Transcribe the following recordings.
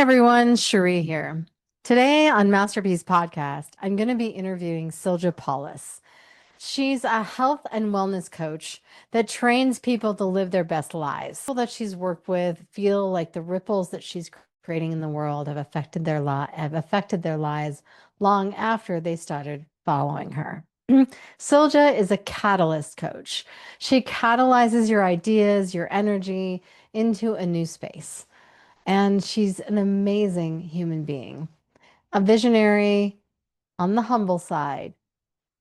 everyone, Cheri here. Today on Masterpiece Podcast, I'm going to be interviewing Silja Paulus. She's a health and wellness coach that trains people to live their best lives. People that she's worked with feel like the ripples that she's creating in the world have affected their lives long after they started following her. Silja is a catalyst coach. She catalyzes your ideas, your energy into a new space. And she's an amazing human being, a visionary on the humble side.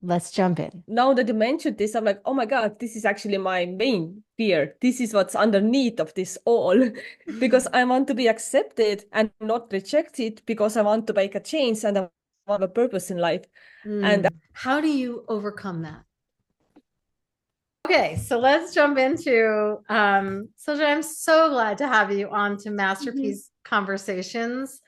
Let's jump in. Now that you mentioned this, I'm like, oh my God, this is actually my main fear. This is what's underneath of this all. Because I want to be accepted and not rejected because I want to make a change and I want a purpose in life. And How do you overcome that? Okay, so let's jump into Silja, I'm so glad to have you on to Masterpiece Conversations.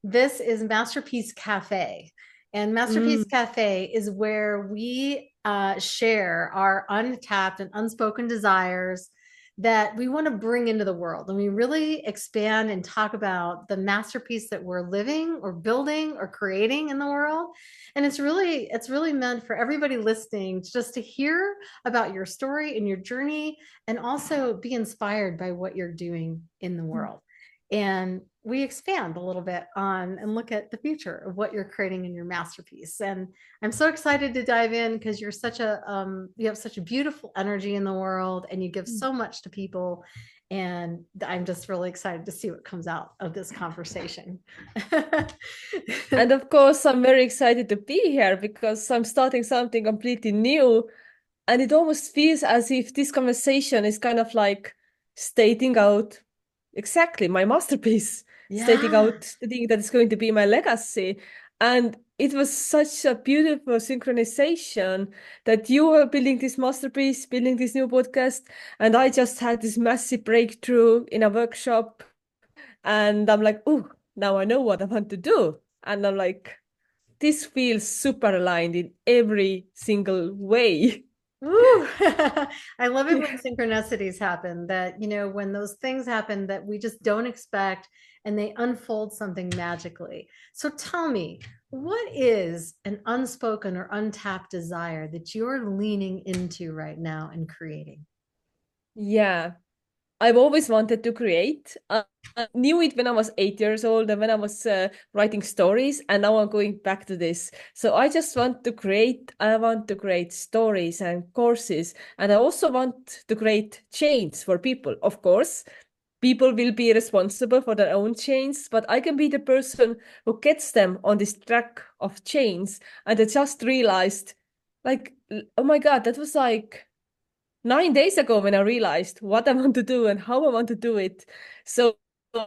This is Masterpiece Cafe. And Masterpiece Cafe is where we share our untapped and unspoken desires that we want to bring into the world. And we really expand and talk about the masterpiece that we're living or building or creating in the world. And it's really meant for everybody listening just to hear about your story and your journey and also be inspired by what you're doing in the world. And we expand a little bit on and look at the future of what you're creating in your masterpiece. And I'm so excited to dive in because you're you have such a beautiful energy in the world and you give so much to people. And I'm just really excited to see what comes out of this conversation. And of course, I'm very excited to be here because I'm starting something completely new. And it almost feels as if this conversation is kind of like stating out exactly my masterpiece, stating Yeah. out the thing that is going to be my legacy. And it was such a beautiful synchronization that you were building this masterpiece, building this new podcast, and I just had this massive breakthrough in a workshop. And I'm like, oh, now I know what I want to do. And I'm like, this feels super aligned in every single way. Ooh. I love it when synchronicities happen that, when those things happen that we just don't expect and they unfold something magically. So tell me, what is an unspoken or untapped desire that you're leaning into right now and creating? Yeah, I've always wanted to create. I knew it when I was 8 years old and when I was writing stories, and now I'm going back to this. So I just want to create. I want to create stories and courses, and I also want to create change for people. Of course, people will be responsible for their own change, but I can be the person who gets them on this track of change. And I just realized, like, oh my God, that was like 9 days ago when I realized what I want to do and how I want to do it. So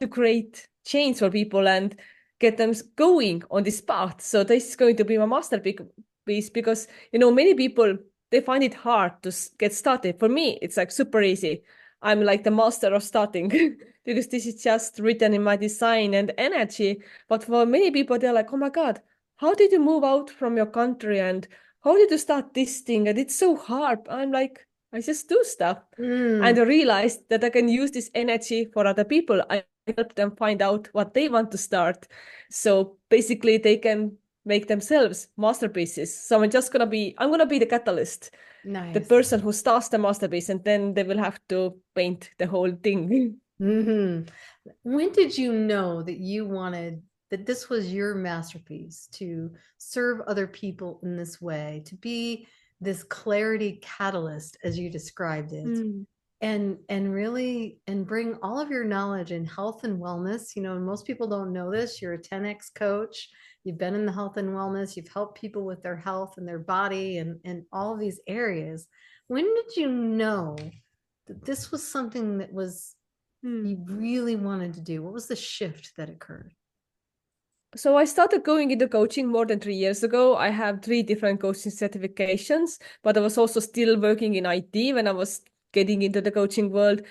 to create change for people and get them going on this path. So this is going to be my masterpiece because, many people, they find it hard to get started. For me, it's like super easy. I'm like the master of starting because this is just written in my design and energy. But for many people, they're like, oh my God, how did you move out from your country and how did you start this thing? And it's so hard. I'm like, I just do stuff. And I realized that I can use this energy for other people. I help them find out what they want to start. So basically they can make themselves masterpieces. So I'm gonna be the catalyst, the Nice. person who starts the masterpiece, and then they will have to paint the whole thing. When did you know that this was your masterpiece to serve other people in this way, to be this clarity catalyst, as you described it, and really and bring all of your knowledge in health and wellness? And most people don't know this. You're a 10x coach. You've been in the health and wellness. You've helped people with their health and their body and all of these areas. When did you know that this was something that was you really wanted to do? What was the shift that occurred? So I started going into coaching more than 3 years ago. I have three different coaching certifications, but I was also still working in IT when I was getting into the coaching world.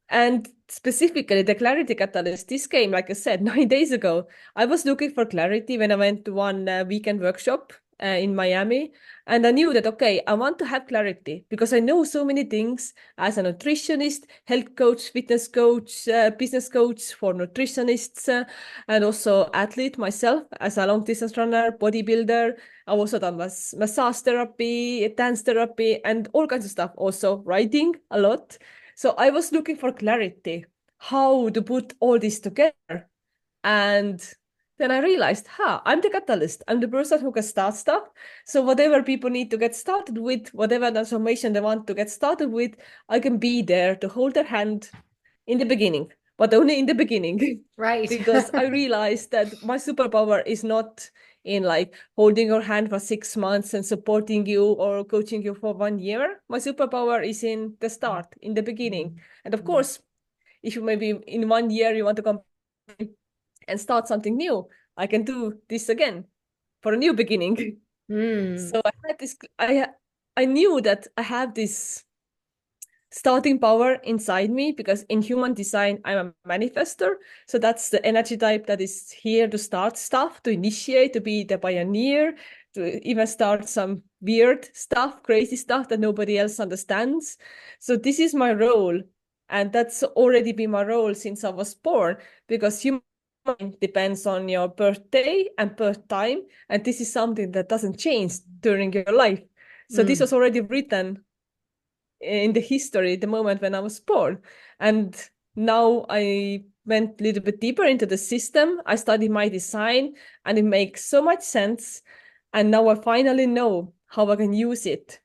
And specifically, the clarity catalyst, this came, like I said, 9 days ago. I was looking for clarity when I went to one weekend workshop in Miami. And I knew that, okay, I want to have clarity because I know so many things as a nutritionist, health coach, fitness coach, business coach for nutritionists, and also athlete myself as a long distance runner, bodybuilder. I also done massage therapy, dance therapy, and all kinds of stuff. Also writing a lot. So I was looking for clarity, how to put all this together. And then I realized, I'm the catalyst. I'm the person who can start stuff. So whatever people need to get started with, whatever transformation they want to get started with, I can be there to hold their hand in the beginning, but only in the beginning. Right. Because I realized that my superpower is not in like holding your hand for 6 months and supporting you or coaching you for 1 year. My superpower is in the start, in the beginning. And of course, if you maybe in 1 year you want to come and start something new, I can do this again for a new beginning. Mm, So I had this, I knew that I have this starting power inside me because in human design, I'm a manifestor. So that's the energy type that is here to start stuff, to initiate, to be the pioneer, to even start some weird stuff, crazy stuff that nobody else understands. So this is my role. And that's already been my role since I was born because human depends on your birthday and birth time. And this is something that doesn't change during your life. So this mm. was already written in the history, the moment when I was born. And now I went a little bit deeper into the system. I studied my design and it makes so much sense. And now I finally know how I can use it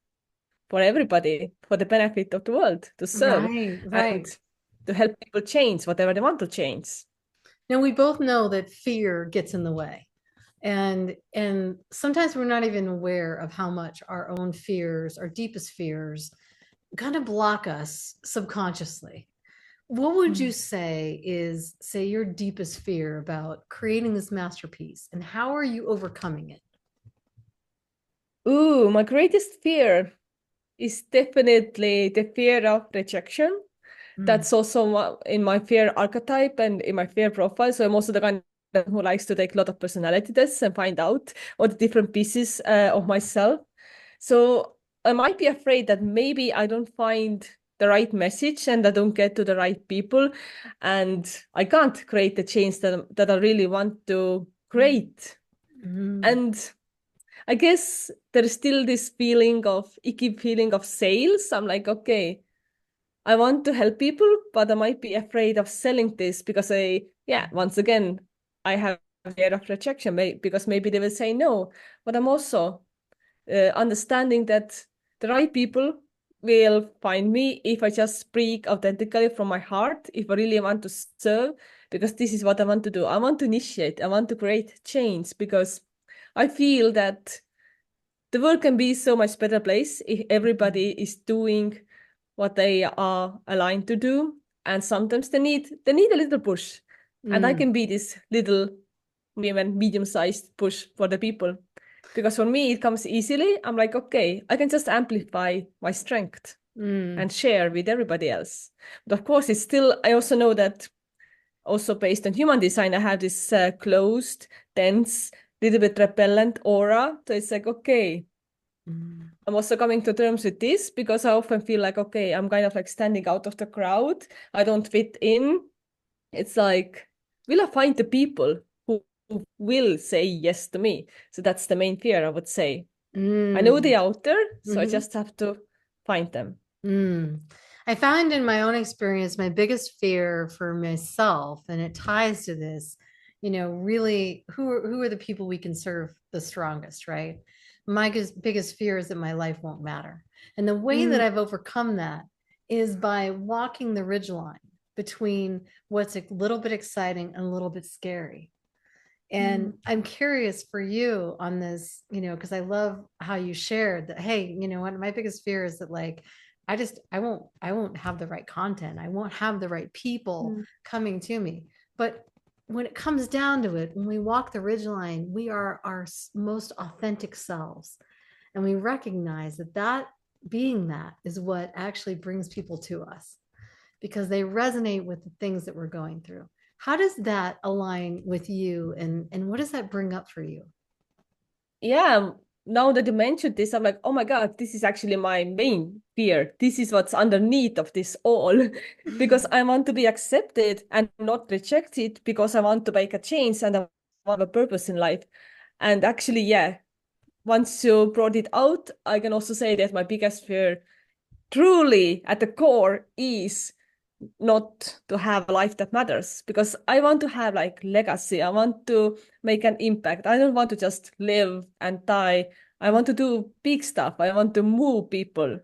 for everybody, for the benefit of the world, to serve Right, and right. to help people change whatever they want to change. Now we both know that fear gets in the way. And sometimes we're not even aware of how much our own fears, our deepest fears, kind of block us subconsciously. What would you say is, say, your deepest fear about creating this masterpiece, and how are you overcoming it? Ooh, my greatest fear is definitely the fear of rejection. Mm, That's also in my fear archetype and in my fear profile. So I'm also the kind who likes to take a lot of personality tests and find out all the different pieces of myself. So I might be afraid that maybe I don't find the right message and I don't get to the right people, and I can't create the change that I really want to create. mm, And I guess there's still this feeling of icky feeling of sales. I'm like, okay, I want to help people, but I might be afraid of selling this because once again, I have fear of rejection because maybe they will say no. But I'm also understanding that the right people will find me if I just speak authentically from my heart, if I really want to serve, because this is what I want to do. I want to initiate, I want to create change because I feel that the world can be so much better place if everybody is doing what they are aligned to do. And sometimes they need a little push. And I mm, can be this little, even medium-sized push for the people. Because for me it comes easily. I'm like, okay, I can just amplify my strength mm, and share with everybody else. But of course, it's still, I also know that also based on human design, I have this closed, dense, little bit repellent aura. So it's like, okay, mm, I'm also coming to terms with this because I often feel like, okay, I'm kind of like standing out of the crowd. I don't fit in. It's like, will I find the people who will say yes to me? So that's the main fear, I would say. I know mm, they're out there, so I mhm, just have to find them. mm. I found in my own experience, my biggest fear for myself, and it ties to this, really, who are the people we can serve the strongest, right? My biggest fear is that my life won't matter. And the way that Mm, I've overcome that is by walking the ridge line between what's a little bit exciting and a little bit scary. And mm, I'm curious for you on this, because I love how you shared that, hey, one of my biggest fear is that, like, I won't have the right content. I won't have the right people mm, coming to me. But when it comes down to it, when we walk the ridgeline, we are our most authentic selves. And we recognize that being that is what actually brings people to us because they resonate with the things that we're going through. How does that align with you, and what does that bring up for you? yeah, now that you mentioned this, I'm like, oh my God, this is actually my main fear. This is what's underneath of this all. Because I want to be accepted and not rejected because I want to make a change and I want a purpose in life. And actually, yeah, once you brought it out, I can also say that my biggest fear truly at the core is not to have a life that matters, because I want to have like legacy. I want to make an impact. I don't want to just live and die. I want to do big stuff. I want to move people,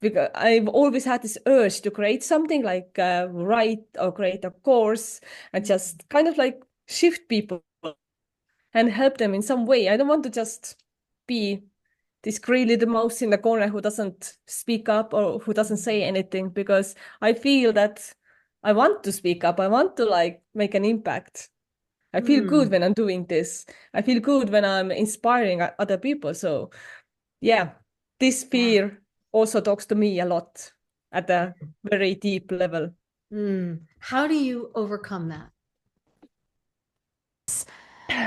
because I've always had this urge to create something, like write or create a course and just kind of like shift people and help them in some way. I don't want to just be this greedy the mouse in the corner who doesn't speak up or who doesn't say anything, because I feel that I want to speak up. I want to like make an impact. I feel good Mm, when I'm doing this. I feel good when I'm inspiring other people. So yeah, this yeah. fear also talks to me a lot at a very deep level. How do you overcome that?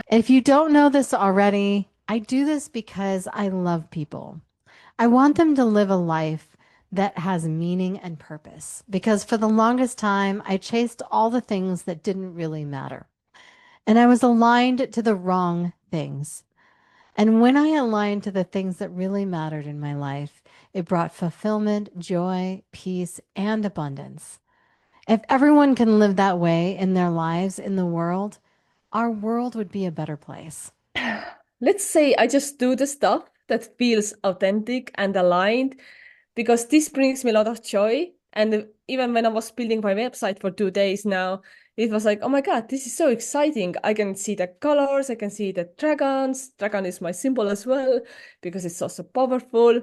If you don't know this already, I do this because I love people. I want them to live a life that has meaning and purpose. Because for the longest time, I chased all the things that didn't really matter. And I was aligned to the wrong things. And when I aligned to the things that really mattered in my life, it brought fulfillment, joy, peace, and abundance. If everyone can live that way in their lives in the world, our world would be a better place. Let's say I just do the stuff that feels authentic and aligned, because this brings me a lot of joy. And even when I was building my website for 2 days now, it was like, oh my God, this is so exciting. I can see the colors, I can see the dragons. Dragon is my symbol as well, because it's also powerful.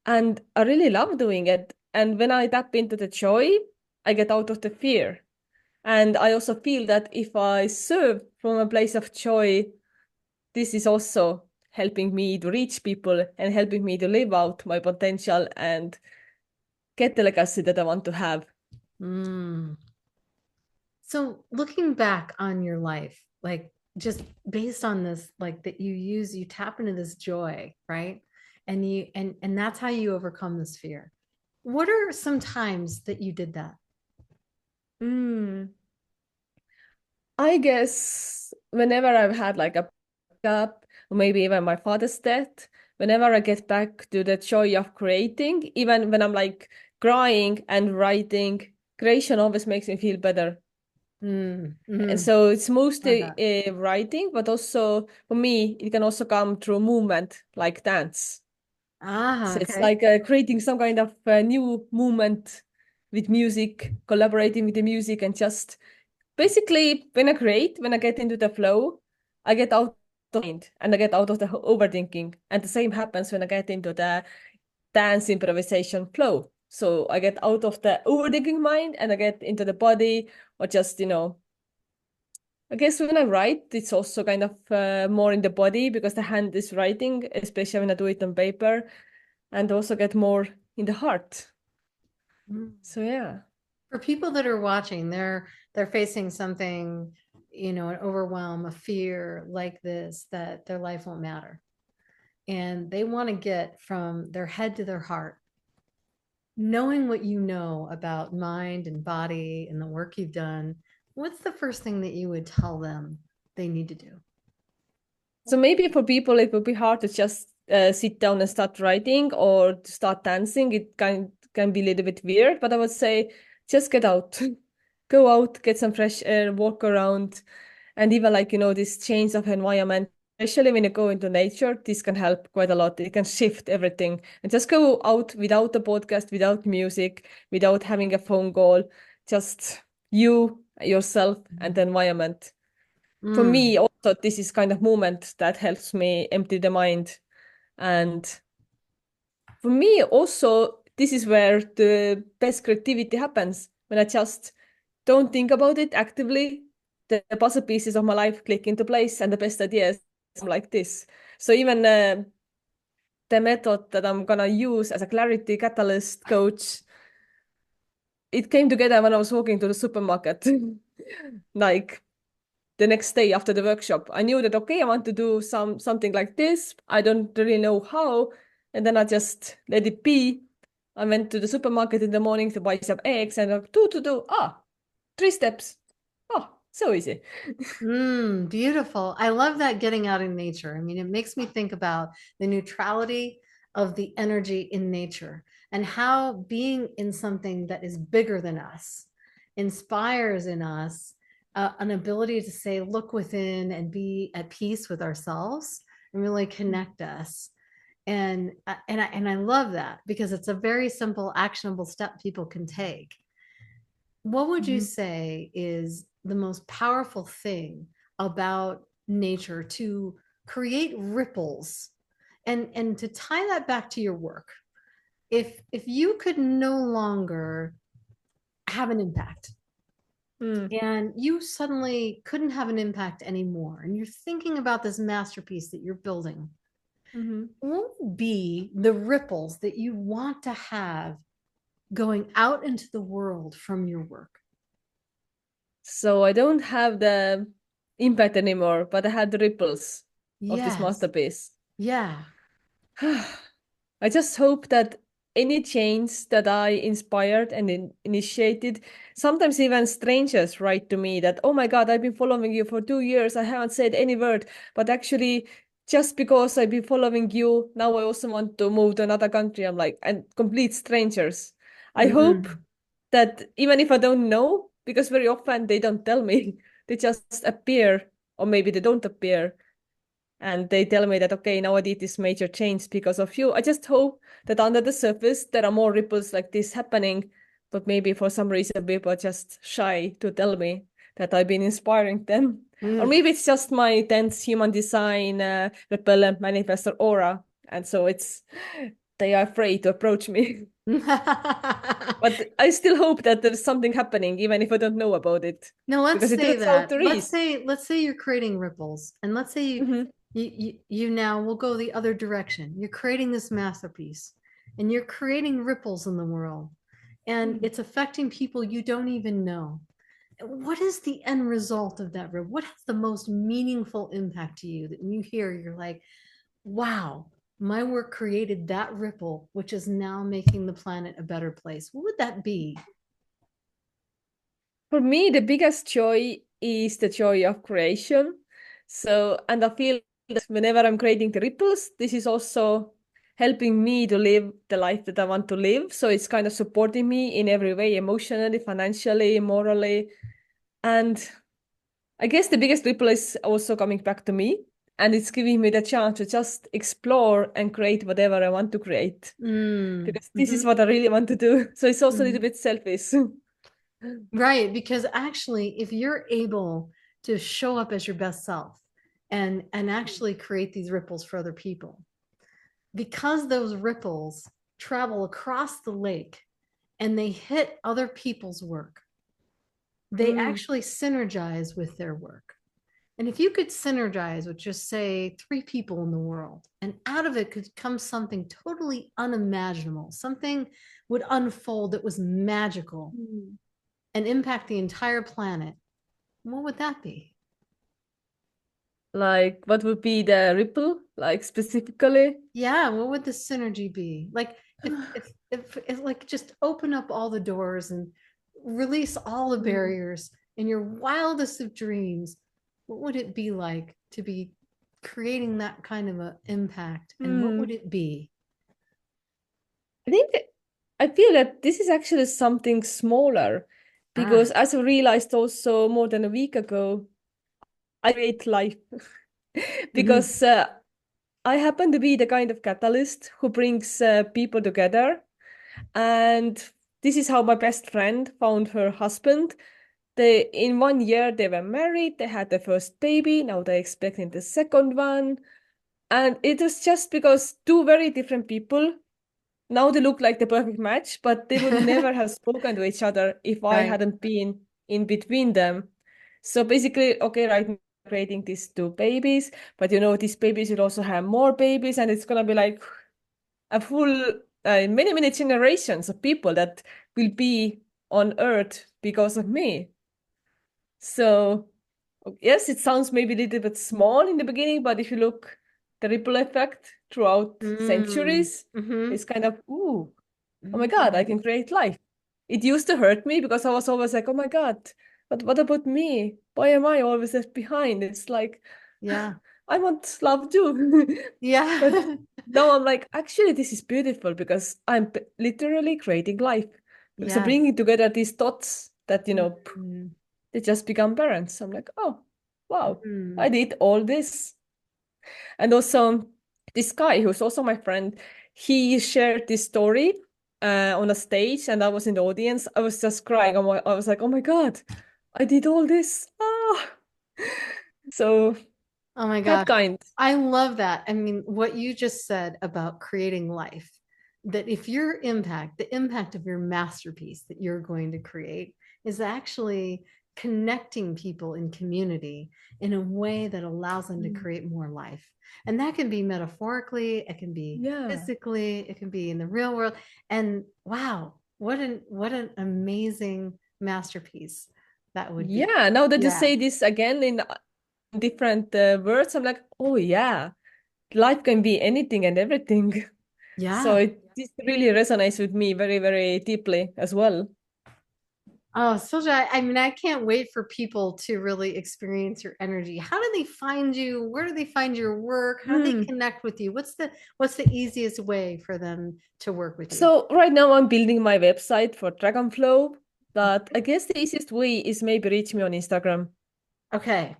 And I really love doing it. And when I tap into the joy, I get out of the fear. And I also feel that if I serve from a place of joy, this is also helping me to reach people and helping me to live out my potential and get the legacy that I want to have. Mm. So looking back on your life, like just based on this, like that you tap into this joy, right? And that's how you overcome this fear. What are some times that you did that? Mm. I guess whenever I've had like a breakup, or maybe even my father's death, whenever I get back to the joy of creating, even when I'm like crying and writing, creation always makes me feel better. And Mm. so it's Love mostly that. writing, but also for me, it can also come through movement like dance. Ah, So it's okay. like creating some kind of new movement with music, collaborating with the music, and just basically when I create, when I get into the flow, I get out of mind and I get out of the overthinking. And the same happens when I get into the dance improvisation flow. So I get out of the overthinking mind and I get into the body, or just, I guess when I write, it's also kind of more in the body because the hand is writing, especially when I do it on paper, and also get more in the heart. Mm. So yeah. For people that are watching, they're facing something, an overwhelm, a fear like this, that their life won't matter. And they want to get from their head to their heart. Knowing what you know about mind and body and the work you've done, what's the first thing that you would tell them they need to do? So maybe for people it would be hard to just sit down and start writing or to start dancing. It can be a little bit weird, but I would say just get out, go out, get some fresh air, walk around, and even like this change of environment. Especially when you go into nature, this can help quite a lot. It can shift everything, and just go out without a podcast, without music, without having a phone call, just you, yourself, and the environment. For Mm, me also, this is kind of moment that helps me empty the mind. And for me also, this is where the best creativity happens, when I just don't think about it actively. The puzzle pieces of my life click into place and the best ideas come like this. So even the method that I'm gonna use as a clarity catalyst coach, it came together when I was walking to the supermarket. Like the next day after the workshop. I knew that, okay, I want to do something like this. I don't really know how. And then I just let it be. I went to the supermarket in the morning to buy some eggs and like, do. Ah, 3 steps. Oh, so easy. Beautiful. I love that getting out in nature. I mean, it makes me think about the neutrality of the energy in nature and how being in something that is bigger than us inspires in us an ability to say, look within and be at peace with ourselves and really connect us. And I love that because it's a very simple, actionable step people can take. What would you Mhm. say is the most powerful thing about nature to create ripples and to tie that back to your work? If you could no longer have an impact Mm. and you suddenly couldn't have an impact anymore and you're thinking about this masterpiece that you're building, Mhm. what would be the ripples that you want to have going out into the world from your work? So I don't have the impact anymore, but I had the ripples of this Yes. masterpiece. Yeah. I just hope that any change that I inspired and initiated, sometimes even strangers write to me that, oh my God, I've been following you for 2 years. I haven't said any word, but actually, just because I've been following you, now I also want to move to another country. I'm like, and complete strangers. I hope Mm. that even if I don't know, because very often they don't tell me, they just appear, or maybe they don't appear and they tell me that, okay, now I did this major change because of you. I just hope that under the surface there are more ripples like this happening, but maybe for some reason people are just shy to tell me that I've been inspiring them. Or Mm. maybe it's just my dense human design repellent manifestor aura, and so it's they are afraid to approach me. But I still hope that there's something happening, even if I don't know about it, Now let's because it say turns out that. there Let's is. say let's say you're creating ripples, and let's say Mhm. you now will go the other direction. You're creating this masterpiece, and you're creating ripples in the world, and Mm. it's affecting people you don't even know. What is the end result of that ripple? What has the most meaningful impact to you that when you hear, you're like, wow, my work created that ripple, which is now making the planet a better place. What would that be? For me, the biggest joy is the joy of creation. So, and I feel that whenever I'm creating the ripples, this is also helping me to live the life that I want to live. So it's kind of supporting me in every way, emotionally, financially, morally. And I guess the biggest ripple is also coming back to me. And it's giving me the chance to just explore and create whatever I want to create. Mm. Because this is Mhm. what I really want to do. So it's also a little Mhm. bit selfish. Right, because actually, if you're able to show up as your best self and actually create these ripples for other people, because those ripples travel across the lake and they hit other people's work, they Mm. actually synergize with their work. And if you could synergize with just say 3 people in the world, and out of it could come something totally unimaginable, something would unfold that was magical Mm. and impact the entire planet, what would that be? Like, what would be the ripple, like specifically? Yeah, what would the synergy be? Like if like just open up all the doors and release all the Mm. barriers in your wildest of dreams, what would it be like to be creating that kind of an impact? And what would Hmm. it be? I think I feel that this is actually something smaller Ah. because as I realized also more than a week ago, I create life Mhm. because I happen to be the kind of catalyst who brings people together. And this is how my best friend found her husband. They in 1 year they were married, they had their first baby, now they're expecting the second one. And it was just because two very different people, now they look like the perfect match, but they would never have spoken to each other if I Right. hadn't been in between them. So basically, okay, right now I'm creating these two babies, but these babies will also have more babies, and it's gonna be like a full many, many generations of people that will be on Earth because of me. So Yes, it sounds maybe a little bit small in the beginning, but if you look the ripple effect throughout Mm. centuries, Hmm. it's kind of, ooh, oh my God, I Mm. can create life. It used to hurt me because I was always like, oh my God, but what about me? Why am I always left behind? It's like, Yeah. I want love too. But Yeah. now I'm like, actually, this is beautiful because I'm literally creating life. Because I'm Yes. bringing together these dots that, Mm. they just become parents. I'm like, oh, wow, I Mm. did all this. And also, this guy who's also my friend, he shared this story on a stage, and I was in the audience. I was just crying. I was like, oh my God, I did all this. Ah. So Oh my that gosh. kind. I love that. I mean, what you just said about creating life, that if your impact, the impact of your masterpiece that you're going to create is actually connecting people in community in a way that allows them to Mm. create more life. And that can be metaphorically, it can be Yeah. physically, it can be in the real world. And wow, what an amazing masterpiece that would be. Yeah. Now that you Yeah. say this again in different words, I'm like, oh yeah, life can be anything and everything. So Yeah. it really resonates with me very, very deeply as well. Oh, Silja, I mean, I can't wait for people to really experience your energy. How do they find you? Where do they find your work? How do they Mm. connect with you? What's the easiest way for them to work with you? So right now I'm building my website for Dragonflow, but I guess the easiest way is maybe reach me on Instagram. Okay.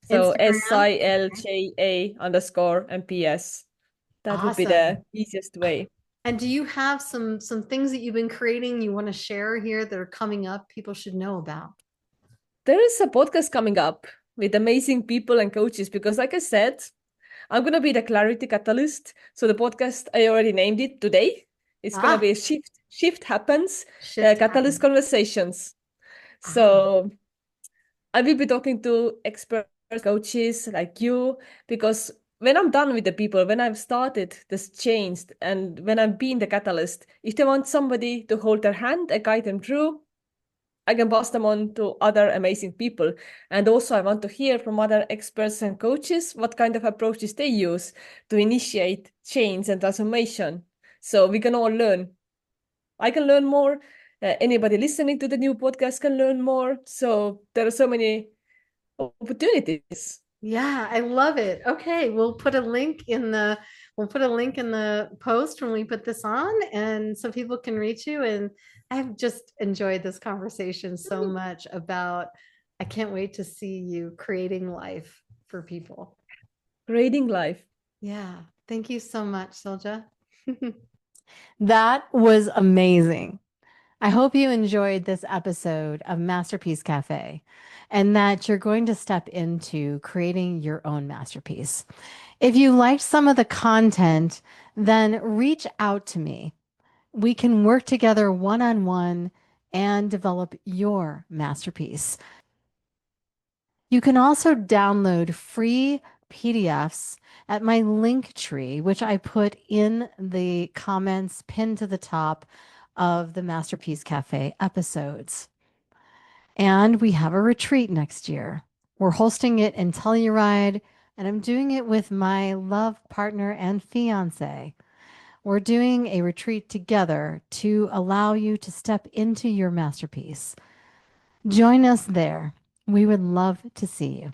So Instagram. Okay. SILJA_MPS. That would be Awesome. the easiest way. And do you have some things that you've been creating you want to share here that are coming up people should know about? There is a podcast coming up with amazing people and coaches because, like I said, I'm going to be the clarity catalyst. So the podcast, I already named it today. It's going to Ah, be a shift. Shift happens, shift catalyst happens. conversations. Ah, So I will be talking to expert coaches like you because when I'm done with the people, when I've started this changed, and when I'm being the catalyst, if they want somebody to hold their hand and guide them through, I can pass them on to other amazing people. And also, I want to hear from other experts and coaches what kind of approaches they use to initiate change and transformation. So we can all learn. I can learn more. Anybody listening to the new podcast can learn more. So there are so many opportunities. yeah, I love it. Okay, we'll put a link in the post when we put this on and so people can reach you. And I've just enjoyed this conversation so much about I can't wait to see you creating life for people. Creating life. Yeah. Thank you so much, Silja. That was amazing. I hope you enjoyed this episode of Masterpiece Cafe and that you're going to step into creating your own masterpiece. If you liked some of the content, then reach out to me. We can work together one on one and develop your masterpiece. You can also download free PDFs at my link tree, which I put in the comments pinned to the top of the Masterpiece Cafe episodes. And we have a retreat next year. We're hosting it in Telluride, and I'm doing it with my love partner and fiance. We're doing a retreat together to allow you to step into your masterpiece. Join us there. We would love to see you.